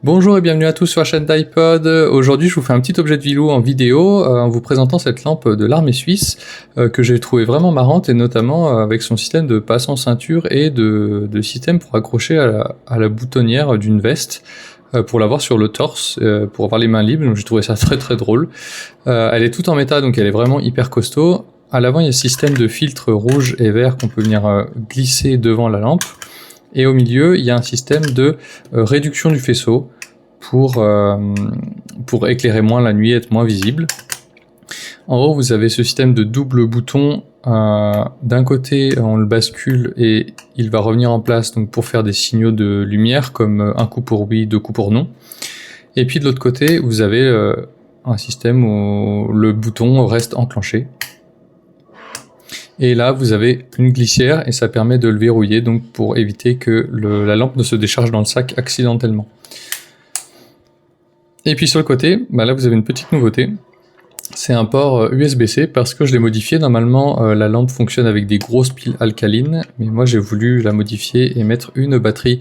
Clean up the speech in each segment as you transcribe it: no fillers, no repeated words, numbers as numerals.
Bonjour et bienvenue à tous sur la chaîne d'iPod. Aujourd'hui, je vous fais un petit objet de vilou en vidéo en vous présentant cette lampe de l'armée suisse que j'ai trouvé vraiment marrante et notamment avec son système de passe en ceinture et de système pour accrocher à la boutonnière d'une veste pour l'avoir sur le torse, pour avoir les mains libres. Donc j'ai trouvé ça très très drôle. Elle est toute en métal, donc elle est vraiment hyper costaud. À l'avant, il y a un système de filtre rouge et vert qu'on peut venir glisser devant la lampe. Et au milieu, il y a un système de réduction du faisceau pour éclairer moins la nuit, être moins visible. En haut, vous avez ce système de double bouton. D'un côté, on le bascule et il va revenir en place donc pour faire des signaux de lumière, comme un coup pour oui, deux coups pour non. Et puis de l'autre côté, vous avez un système où le bouton reste enclenché. Et là, vous avez une glissière et ça permet de le verrouiller donc pour éviter que la lampe ne se décharge dans le sac accidentellement. Et puis sur le côté, là vous avez une petite nouveauté. C'est un port USB-C parce que je l'ai modifié. Normalement, la lampe fonctionne avec des grosses piles alcalines, mais moi j'ai voulu la modifier et mettre une batterie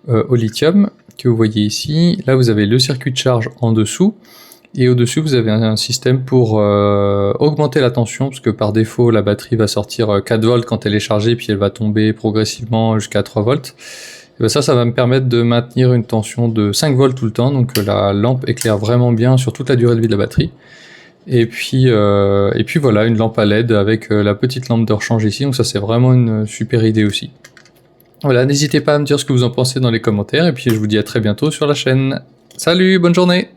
au lithium que vous voyez ici. Là, vous avez le circuit de charge en dessous. Et au-dessus, vous avez un système pour augmenter la tension, parce que par défaut, la batterie va sortir 4 volts quand elle est chargée, puis elle va tomber progressivement jusqu'à 3 volts. Et ça va me permettre de maintenir une tension de 5 volts tout le temps, donc la lampe éclaire vraiment bien sur toute la durée de vie de la batterie. Et puis voilà, une lampe à LED avec la petite lampe de rechange ici, donc ça c'est vraiment une super idée aussi. Voilà, n'hésitez pas à me dire ce que vous en pensez dans les commentaires, et puis je vous dis à très bientôt sur la chaîne. Salut, bonne journée!